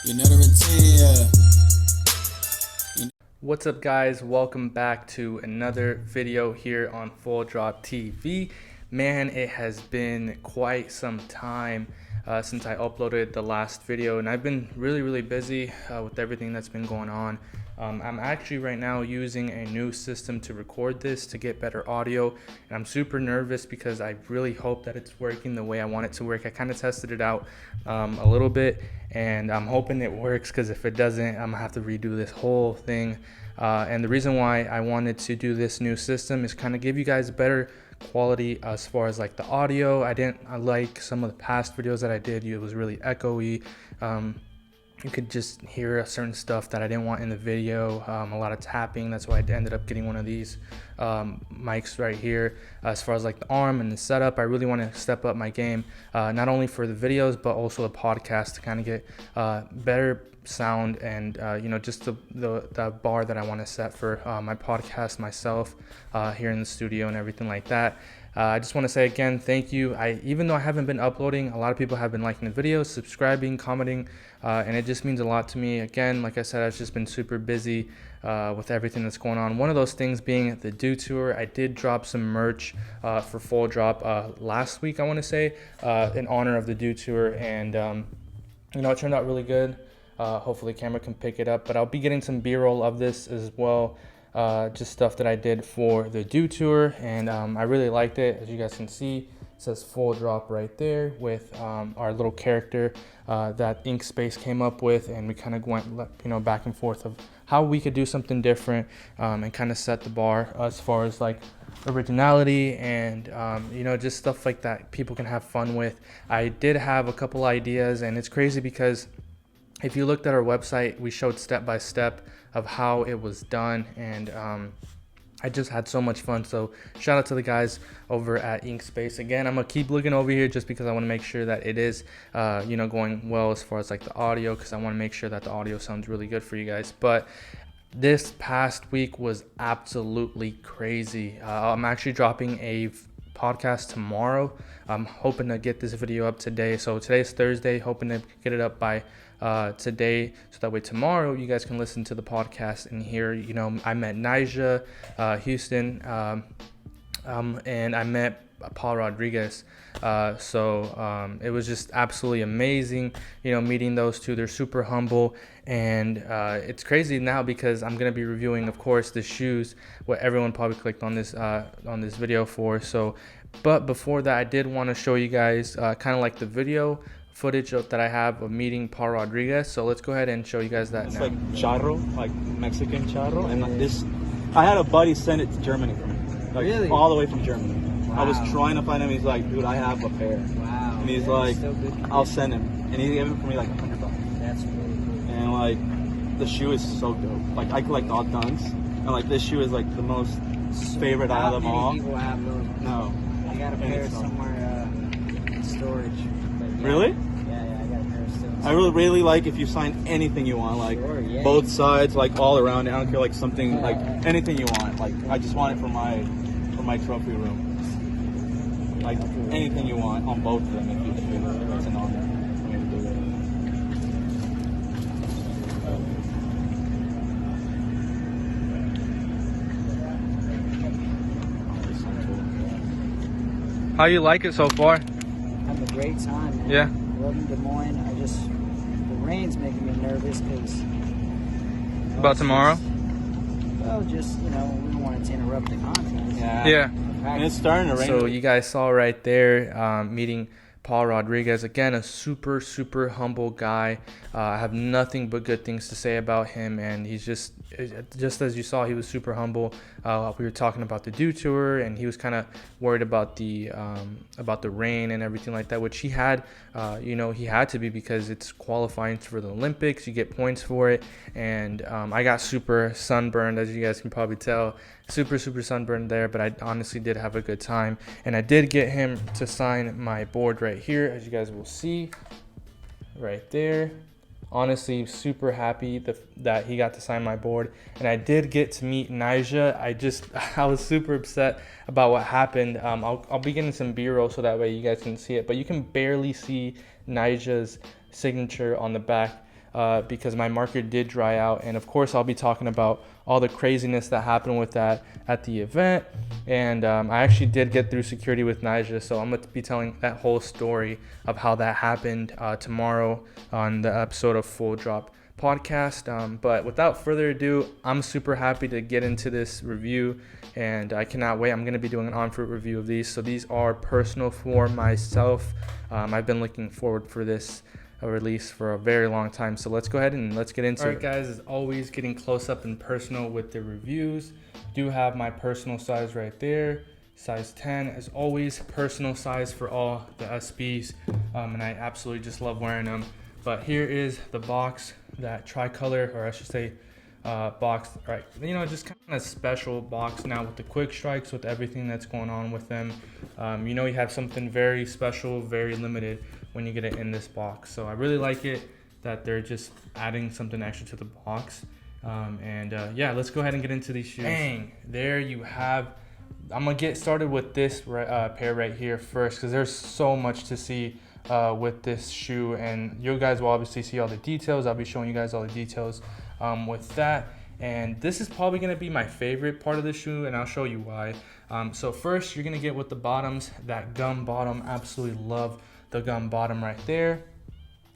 You know the routine, yeah. What's up, guys? Welcome back to another video here on Full Drop TV. Man, it has been quite some time since I uploaded the last video, and I've been really busy with everything that's been going on. I'm actually right now using a new system to record this to get better audio, and I'm super nervous because I really hope that it's working the way I want it to work. I kind of tested it out a little bit, and I'm hoping it works, because if it doesn't, I'm gonna have to redo this whole thing. And the reason why I wanted to do this new system is kind of give you guys better quality as far as like the audio. I like some of the past videos that I did. It was really echoey. You could just hear certain stuff that I didn't want in the video, a lot of tapping. That's why I ended up getting one of these mics right here. As far as like the arm and the setup, I really want to step up my game, not only for the videos but also the podcast, to kind of get better sound and just the bar that I want to set for my podcast myself here in the studio and everything like that. I just want to say again, thank you. Even though I haven't been uploading, a lot of people have been liking the videos, subscribing, commenting, and it just means a lot to me. Again, like I said, I've just been super busy with everything that's going on. One of those things being the Do Tour. I did drop some merch for Full Drop last week, I want to say, in honor of the Do Tour, and it turned out really good. Hopefully camera can pick it up, but I'll be getting some b-roll of this as well. Just stuff that I did for the Do Tour, and I really liked it. As you guys can see, it says Full Drop right there with our little character that Inkspace came up with, and we kind of went back and forth of how we could do something different and kind of set the bar as far as like originality and just stuff like that people can have fun with. I did have a couple ideas, and it's crazy because if you looked at our website, we showed step by step of how it was done, and I just had so much fun. So shout out to the guys over at Inkspace. Again, I'm gonna keep looking over here just because I want to make sure that it is going well as far as like the audio, because I want to make sure that the audio sounds really good for you guys. But this past week was absolutely crazy. I'm actually dropping a podcast tomorrow. I'm hoping to get this video up today. So today's Thursday, hoping to get it up by today, so that way tomorrow you guys can listen to the podcast and hear, I met Nija Houston, and I met Paul Rodriguez. So it was just absolutely amazing, meeting those two. They're super humble, and it's crazy now because I'm gonna be reviewing, of course, the shoes, what everyone probably clicked on this video for. So, but before that, I did want to show you guys kind of like the video footage that I have of meeting Paul Rodriguez. So let's go ahead and show you guys that now. It's like charro, like Mexican charro, and like this, I had a buddy send it to Germany for me, like really? all the way from Germany. Wow. I was trying to find him. He's like, dude, I have a pair. Wow. And he's like, I'll send him, and he gave it for me like $100. That's really cool. And like, the shoe is so dope. Like I collect all dunks, and like this shoe is like the most favorite out of them all. People have those. No. I got a pair somewhere in storage. Yeah. Really? Yeah, I got a pair still. I really like if you sign anything you want, like Sure, yeah. both sides, like all around it. I don't care, like something, like anything you want. Like I just want it for my trophy room. Like anything you want on both of them, if it's an honor for me to do it. How you like it so far? Having a great time, man. Yeah. Loving Des Moines. The rain's making me nervous because. About tomorrow? Well, just, we don't want it to interrupt the content. Yeah. And it's starting to rain. So you guys saw right there, meeting Paul Rodriguez. Again, a super humble guy. I have nothing but good things to say about him, and he's just as you saw, he was super humble. We were talking about the Do Tour, and he was kind of worried about the rain and everything like that, which he had. He had to be, because it's qualifying for the Olympics. You get points for it, and I got super sunburned, as you guys can probably tell. Super sunburned there, but I honestly did have a good time, and I did get him to sign my board right here, as you guys will see right there. Honestly, super happy that he got to sign my board, and I did get to meet Nija. I was super upset about what happened. I'll be getting some b-roll so that way you guys can see it, but you can barely see Nija's signature on the back because my marker did dry out. And of course, I'll be talking about all the craziness that happened with that at the event. And I actually did get through security with Nyjah, so I'm going to be telling that whole story of how that happened tomorrow on the episode of Full Drop Podcast. But without further ado, I'm super happy to get into this review, and I cannot wait. I'm going to be doing an on-foot review of these. So these are personal for myself. I've been looking forward for this release for a very long time, so let's go ahead and let's get into it. All right, guys, as always, getting close up and personal with the reviews. Do have my personal size right there, size 10. As always, personal size for all the SBs, and I absolutely just love wearing them. But here is the box, that tricolor, or I should say box, right? You know, just kind of special box now with the quick strikes, with everything that's going on with them. You know, you have something very special, very limited when you get it in this box. So I really like it that they're just adding something extra to the box. Yeah, let's go ahead and get into these shoes. Bang, there you have. I'm gonna get started with this pair right here first, because there's so much to see with this shoe, and you guys will obviously see all the details. I'll be showing you guys all the details with that. And this is probably gonna be my favorite part of the shoe, and I'll show you why. So first, you're gonna get with the bottoms, that gum bottom. Absolutely love the gum bottom right there.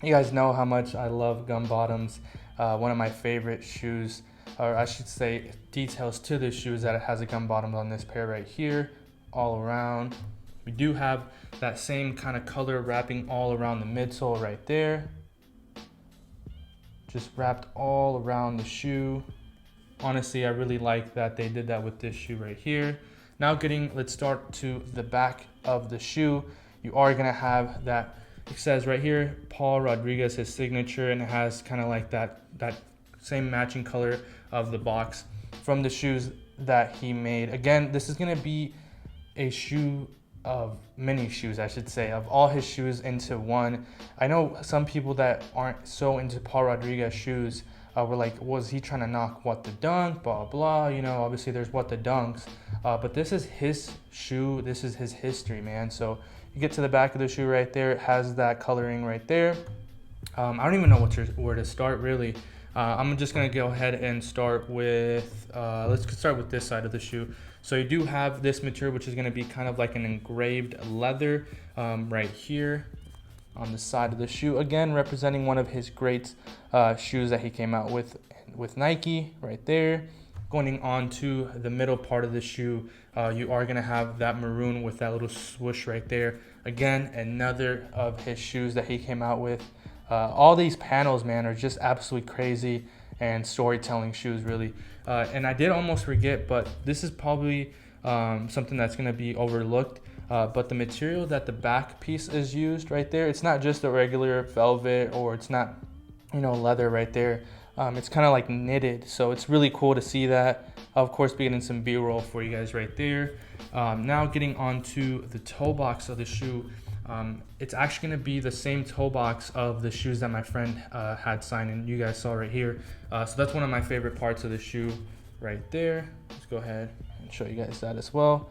You guys know how much I love gum bottoms. One of my favorite shoes, or I should say details to this shoe, is that it has a gum bottom on this pair right here, all around. We do have that same kind of color wrapping all around the midsole right there. Just wrapped all around the shoe. Honestly, I really like that they did that with this shoe right here. Now let's start to the back of the shoe. You are gonna have that, it says right here, Paul Rodriguez, his signature, and it has kind of like that same matching color of the box from the shoes that he made. Again, this is gonna be a shoe of many shoes, I should say, of all his shoes into one. I know some people that aren't so into Paul Rodriguez shoes were like, was he trying to knock What the Dunk, blah blah, you know, obviously there's What the Dunks, but this is his shoe, this is his history, man. So you get to the back of the shoe right there, it has that coloring right there. I don't even know where to start, really. I'm just gonna go ahead and start with, let's start with this side of the shoe. So you do have this material, which is gonna be kind of like an engraved leather right here on the side of the shoe. Again, representing one of his great shoes that he came out with Nike right there. Going on to the middle part of the shoe, you are gonna have that maroon with that little swoosh right there. Again, another of his shoes that he came out with. All these panels, man, are just absolutely crazy and storytelling shoes, really. And I did almost forget, but this is probably something that's gonna be overlooked. But the material that the back piece is used right there, it's not just a regular velvet, or it's not, you know, leather right there. It's kind of like knitted, so it's really cool to see that. Of course, be getting some B-roll for you guys right there. Now getting onto the toe box of the shoe. It's actually going to be the same toe box of the shoes that my friend had signed, and you guys saw right here. So that's one of my favorite parts of the shoe right there. Let's go ahead and show you guys that as well.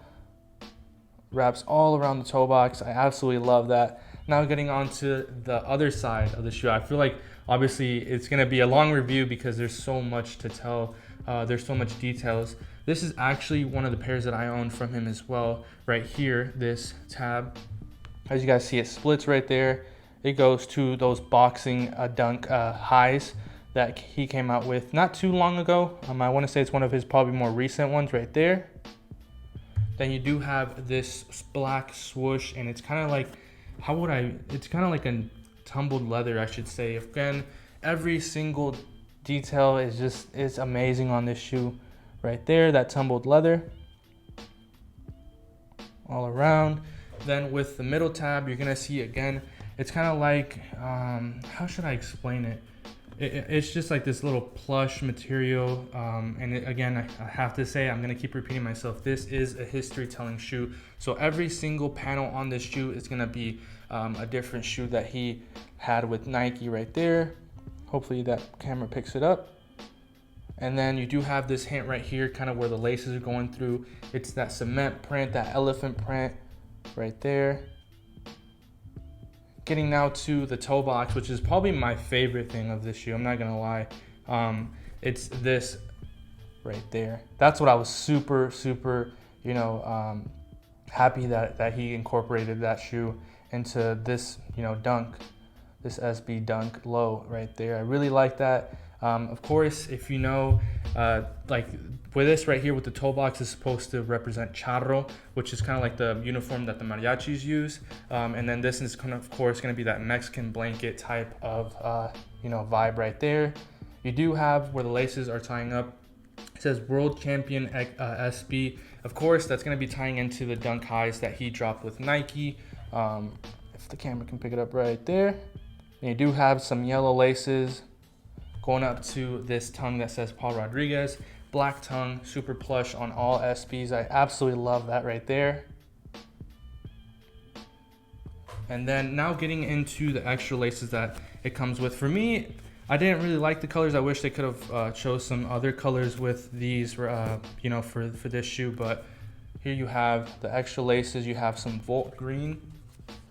Wraps all around the toe box. I absolutely love that. Now getting onto the other side of the shoe. I feel like obviously it's going to be a long review because there's so much to tell. There's so much details. This is actually one of the pairs that I own from him as well. Right here, this tab. As you guys see, it splits right there. It goes to those boxing dunk highs that he came out with not too long ago. I want to say it's one of his probably more recent ones right there. Then you do have this black swoosh, and it's kind of like, it's kind of like a tumbled leather, I should say. Again, every single detail is amazing on this shoe right there, that tumbled leather all around. Then with the middle tab, you're gonna see again, it's kind of like, how should I explain it? It's just like this little plush material, and again, I have to say, I'm gonna keep repeating myself, this is a history-telling shoe. So every single panel on this shoe is gonna be a different shoe that he had with Nike right there. Hopefully that camera picks it up. And then you do have this hint right here, kind of where the laces are going through. It's that cement print, that elephant print right there. getting now to the toe box, which is probably my favorite thing of this shoe. I'm not gonna lie. It's this right there. That's what I was super, you know, happy that he incorporated that shoe into this, you know, dunk, this SB dunk low right there. I really like that. Of course, if you know, like with this right here with the toe box is supposed to represent charro, which is kind of like the uniform that the mariachis use. And then this is kind of course going to be that Mexican blanket type of, you know, vibe right there. You do have where the laces are tying up. It says World Champion SB. Of course, that's going to be tying into the dunk highs that he dropped with Nike. If the camera can pick it up right there. And you do have some yellow laces going up to this tongue that says Paul Rodriguez. Black tongue, super plush on all SBs. I absolutely love that right there. And then now getting into the extra laces that it comes with. For me, I didn't really like the colors. I wish they could have chose some other colors with these, you know, for this shoe. But here you have the extra laces. You have some Volt Green.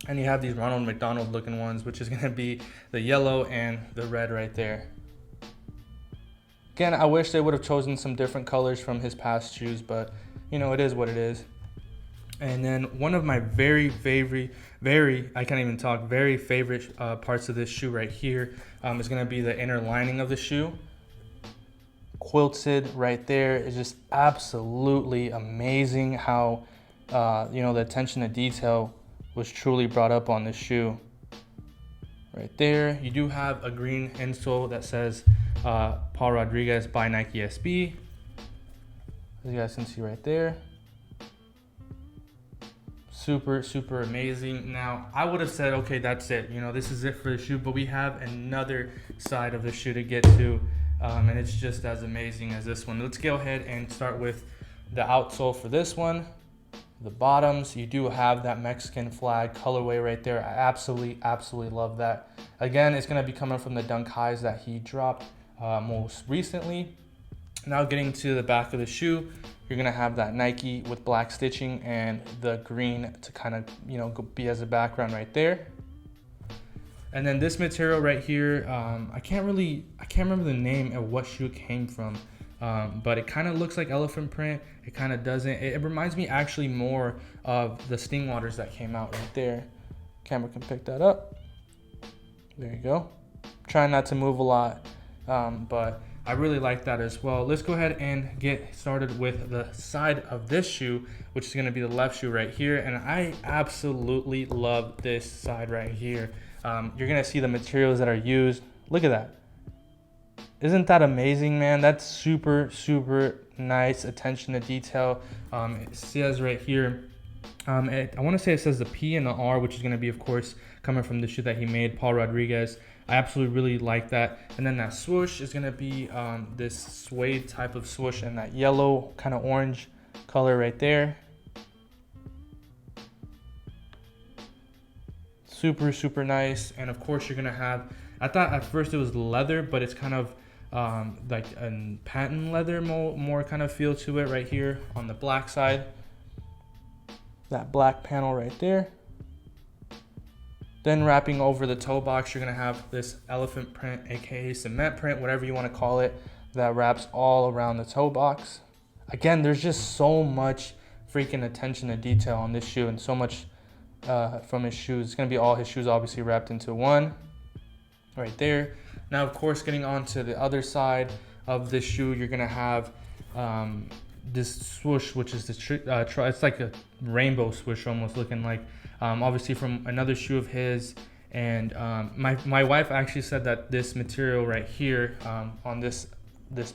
And you have these Ronald McDonald looking ones, which is going to be the yellow and the red right there. Again, I wish they would have chosen some different colors from his past shoes, but you know, it is what it is. And then one of my very favorite parts of this shoe right here is going to be the inner lining of the shoe. Quilted right there is just absolutely amazing how, you know, the attention to detail was truly brought up on this shoe. Right there, you do have a green insole that says Paul Rodriguez by Nike SB. As you guys can see right there. Super amazing. Now, I would have said, okay, that's it. You know, this is it for the shoe, but we have another side of the shoe to get to, and it's just as amazing as this one. Let's go ahead and start with the outsole for this one. The bottoms, you do have that Mexican flag colorway right there. I absolutely love that. Again, it's going to be coming from the dunk highs that he dropped most recently. Now getting to the back of the shoe, you're going to have that Nike with black stitching and the green to kind of, you know, be as a background right there. And then this material right here, I can't remember the name of what shoe it came from. But it kind of looks like elephant print. It kind of doesn't. It reminds me actually more of the Sting Waters that came out right there. Camera can pick that up. There you go. Trying not to move a lot, but I really like that as well. Let's go ahead and get started with the side of this shoe, which is going to be the left shoe right here. And I absolutely love this side right here. You're going to see the materials that are used. Look at that. Isn't that amazing, man? That's super nice attention to detail. It says right here, I want to say it says the P and the R, which is going to be, of course, coming from the shoe that he made, Paul Rodriguez. I absolutely really like that. And then that swoosh is going to be this suede type of swoosh and that yellow kind of orange color right there. Super nice. And of course, you're going to have, I thought at first it was leather, but it's kind of like a patent leather more kind of feel to it right here on the black side. That black panel right there. Then wrapping over the toe box, you're gonna have this elephant print, aka cement print, whatever you want to call it, that wraps all around the toe box. Again, there's just so much freaking attention to detail on this shoe, and so much from his shoes. It's gonna be all his shoes obviously wrapped into one right there. Now, of course, getting on to the other side of this shoe, you're gonna have this swoosh, which is it's like a rainbow swoosh, almost looking like, obviously from another shoe of his. And my wife actually said that this material right here on this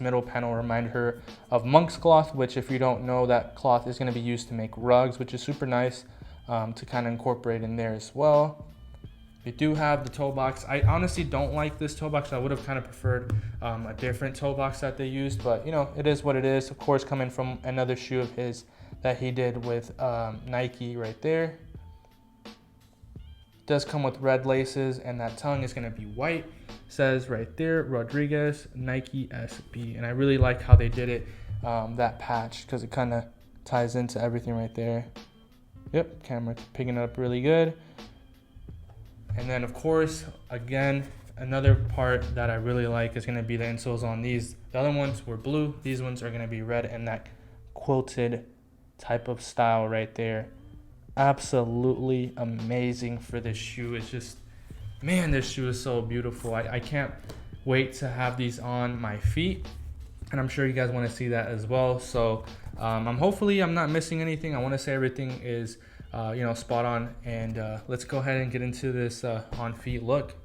middle panel reminded her of monk's cloth, which, if you don't know, that cloth is gonna be used to make rugs, which is super nice to kind of incorporate in there as well. You do have the toe box. I honestly don't like this toe box. I would have kind of preferred a different toe box that they used, but you know, it is what it is. Of course, coming from another shoe of his that he did with Nike right there. It does come with red laces, and that tongue is going to be white. It says right there, Rodriguez Nike SB, and I really like how they did it, that patch, because it kind of ties into everything right there. Yep, camera picking it up really good. And then of course, again, another part that I really like is going to be the insoles on these. The other ones were blue. These ones are going to be red and that quilted type of style right there. Absolutely amazing for this shoe. It's just, man, this shoe is so beautiful. I can't wait to have these on my feet, and I'm sure you guys want to see that as well. So hopefully I'm not missing anything. I want to say everything is spot on, and let's go ahead and get into this on feet look.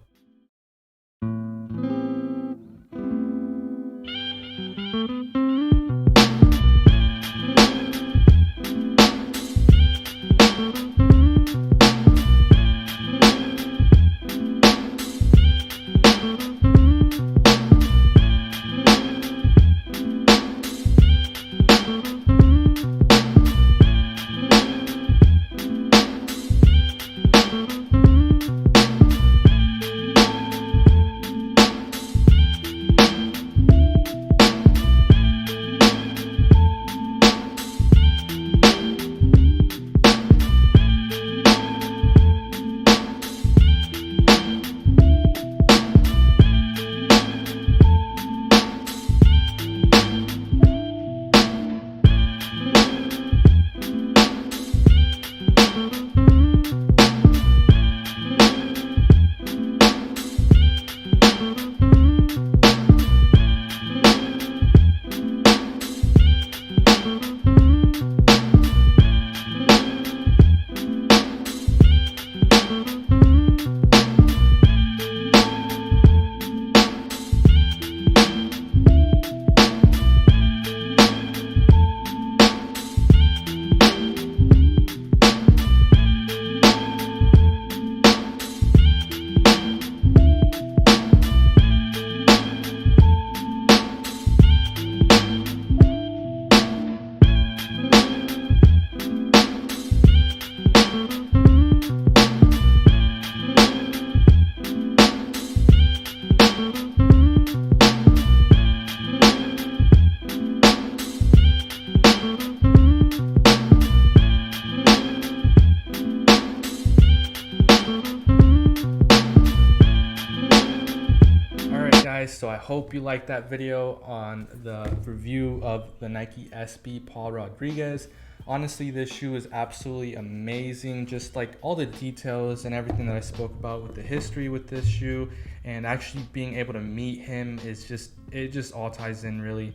So I hope you liked that video on the review of the Nike SB Paul Rodriguez. Honestly, this shoe is absolutely amazing. Just like all the details and everything that I spoke about with the history with this shoe, and actually being able to meet him is just, it just all ties in really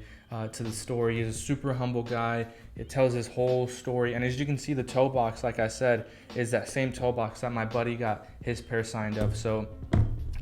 to the story. He's a super humble guy. It tells his whole story. And as you can see, the toe box, like I said, is that same toe box that my buddy got his pair signed of. So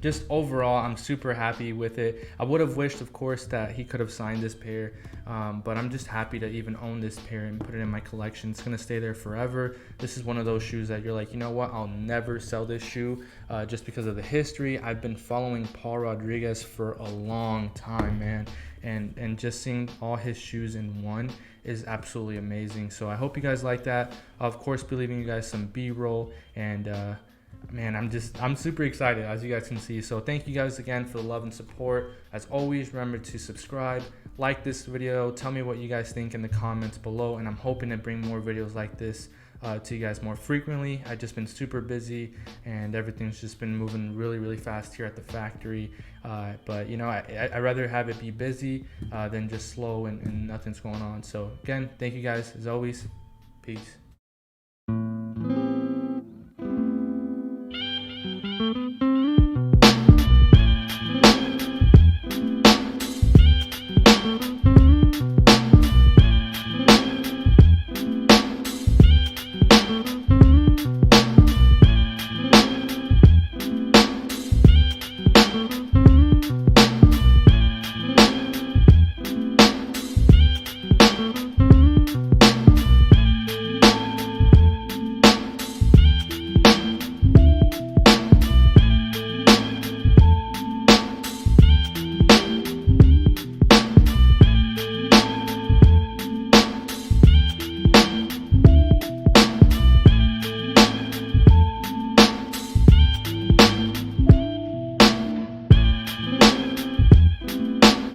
just overall, I'm super happy with it. I would have wished, of course, that he could have signed this pair, but I'm just happy to even own this pair and put it in my collection. It's gonna stay there forever. This is one of those shoes that you're like, you know what, I'll never sell this shoe just because of the history. I've been following Paul Rodriguez for a long time, man, and just seeing all his shoes in one is absolutely amazing. So I hope you guys like that. I'll, of course, be leaving you guys some B-roll, and man, I'm super excited, as you guys can see. So thank you guys again for the love and support. As always, remember to subscribe, like this video, tell me what you guys think in the comments below, and I'm hoping to bring more videos like this to you guys more frequently. I've just been super busy, and everything's just been moving really fast here at the factory, but you know, I'd rather have it be busy than just slow and nothing's going on. So again, thank you guys, as always. Peace.